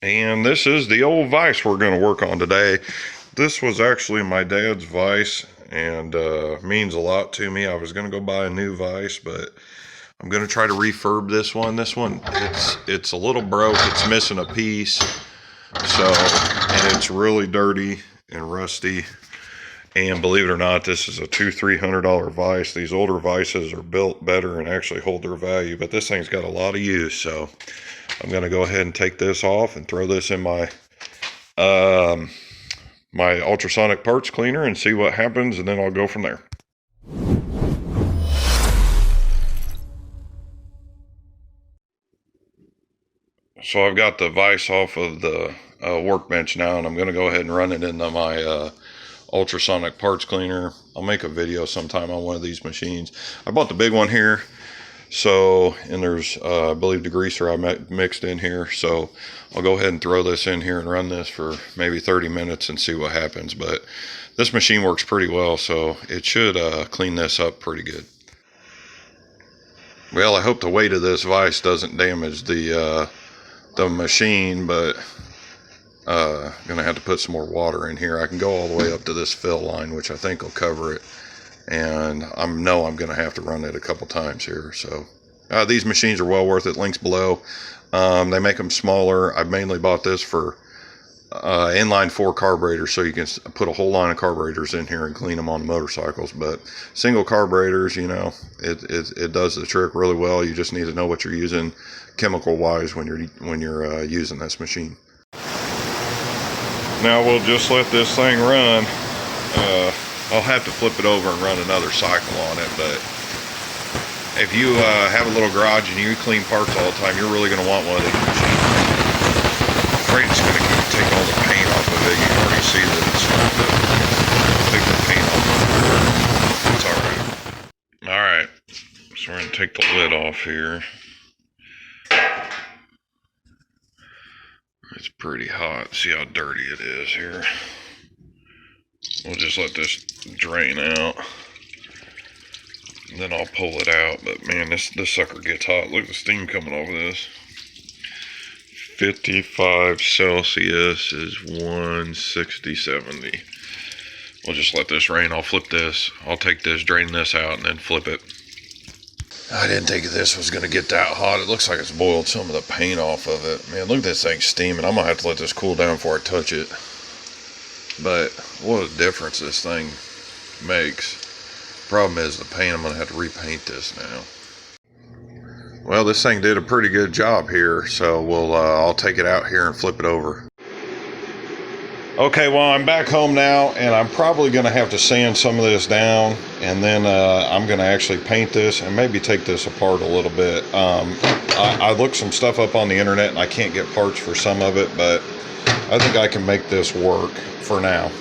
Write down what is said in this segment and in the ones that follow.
And this is the old vise we're going to work on today. This was actually my dad's vise and means a lot to me. I was going to go buy a new vise, but I'm going to try to refurb this one. This one, it's a little broke. It's missing a piece. And it's really dirty and rusty. And believe it or not, this is a $200-300 vise. These older vices are built better and actually hold their value, but this thing's got a lot of use. So I'm going to go ahead and take this off and throw this in my my ultrasonic parts cleaner and see what happens, and then I'll go from there. So I've got the vise off of the workbench now, and I'm going to go ahead and run it into my ultrasonic parts cleaner. I'll make a video sometime on one of these machines. I bought the big one here, and there's I believe degreaser I mixed in here, so I'll go ahead and throw this in here and run this for maybe 30 minutes and see what happens. But this machine works pretty well, so it should clean this up pretty good. Well, I hope the weight of this vise doesn't damage the machine, but gonna have to put some more water in here. I can go all the way up to this fill line, which I think will cover it, and I know I'm gonna have to run it a couple times here. So these machines are well worth it. Links below. They make them smaller. I mainly bought this for inline 4 carburetors, so you can put a whole line of carburetors in here and clean them on motorcycles. But single carburetors, you know, it does the trick really well. You just need to know what you're using chemical wise when you're using this machine. Now we'll just let this thing run. I'll have to flip it over and run another cycle on it, but if you have a little garage and you clean parts all the time, you're really going to want one of these machines. I'm afraid it's going to take all the paint off of it. You can already see that it's starting to take the paint off. It's alright. Alright, so we're going to take the lid off here. It's pretty hot. See how dirty it is here. We'll just let this drain out, and then I'll pull it out. But man, this sucker gets hot. Look at the steam coming over this. 55 Celsius is 160-70. We'll just let this rain. I'll flip this. I'll take this, drain this out, and then flip it. I didn't think this was going to get that hot. It looks like it's boiled some of the paint off of it. Man, look at this thing steaming. I'm going to have to let this cool down before I touch it. But what a difference this thing makes. Problem is the paint. I'm going to have to repaint this now. Well, this thing did a pretty good job here, so I'll take it out here and flip it over. Okay, well, I'm back home now, and I'm probably going to have to sand some of this down, and then I'm going to actually paint this and maybe take this apart a little bit. I looked some stuff up on the internet, and I can't get parts for some of it, but I think I can make this work for now.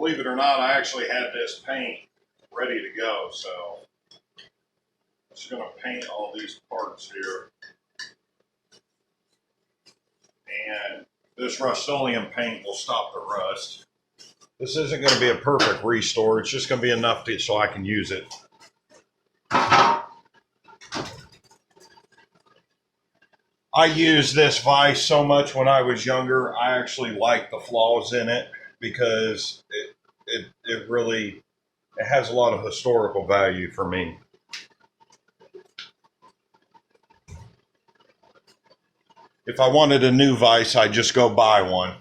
believe it or not, I actually had this paint ready to go, so I'm just going to paint all these parts here. And this Rust-Oleum paint will stop the rust. This isn't going to be a perfect restore. It's just going to be enough so I can use it. I used this Vise so much when I was younger. I actually like the flaws in it because it really has a lot of historical value for me. If I wanted a new Vise, I'd just go buy one.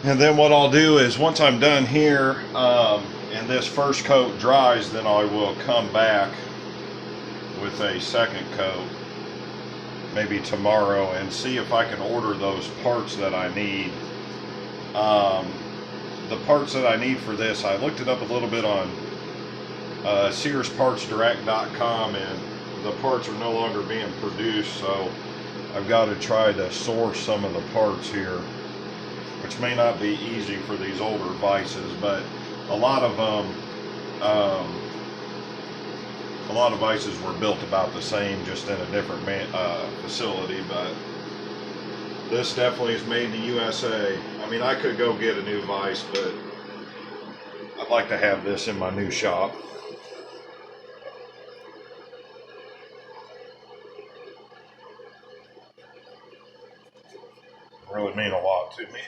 And then what I'll do is once I'm done here and this first coat dries, then I will come back with a second coat maybe tomorrow and see if I can order those parts that I need. The parts that I need for this, I looked it up a little bit on SearsPartsDirect.com, and the parts are no longer being produced, so I've got to try to source some of the parts here, which may not be easy for these older Vices, but a lot of Vices were built about the same, just in a different facility. But this definitely is made in the USA. I mean, I could go get a new Vise, but I'd like to have this in my new shop. It really mean a lot to me.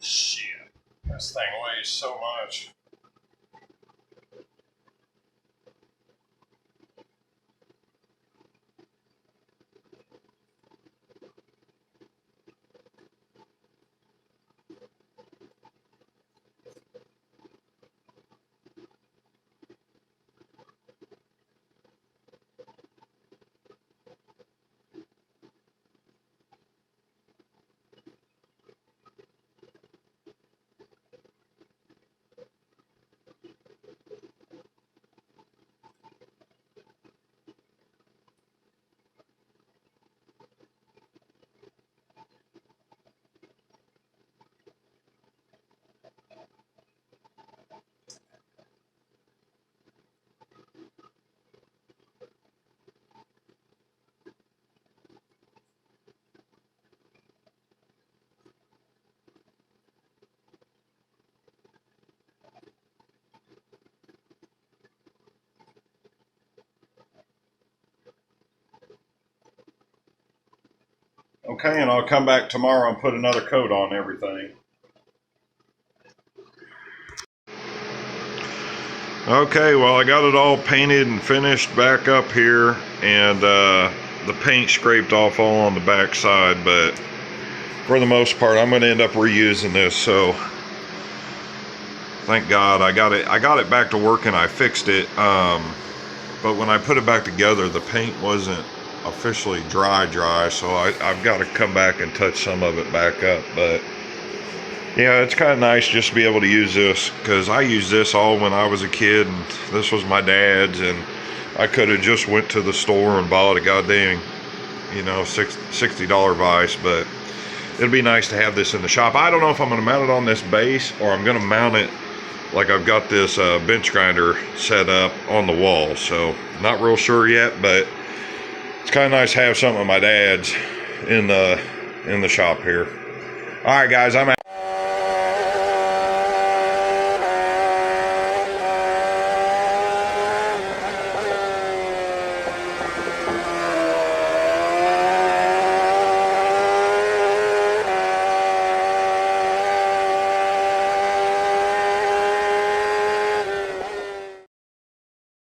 Shit, this thing weighs so much. Okay, and I'll come back tomorrow and put another coat on everything. Okay, well, I got it all painted and finished back up here, and the paint scraped off all on the back side, but for the most part I'm going to end up reusing this, so thank God I got it back to working. I fixed it, but when I put it back together, the paint wasn't officially dry, so I've got to come back and touch some of it back up. But yeah, it's kind of nice just to be able to use this, because I used this all when I was a kid, and this was my dad's, and I could have just went to the store and bought a goddamn, you know, $60 Vise, but it'd be nice to have this in the shop. I don't know if I'm going to mount it on this base, or I'm going to mount it like I've got this bench grinder set up on the wall, so not real sure yet, but it's kind of nice to have something of my dad's in the shop here. All right, guys, I'm out.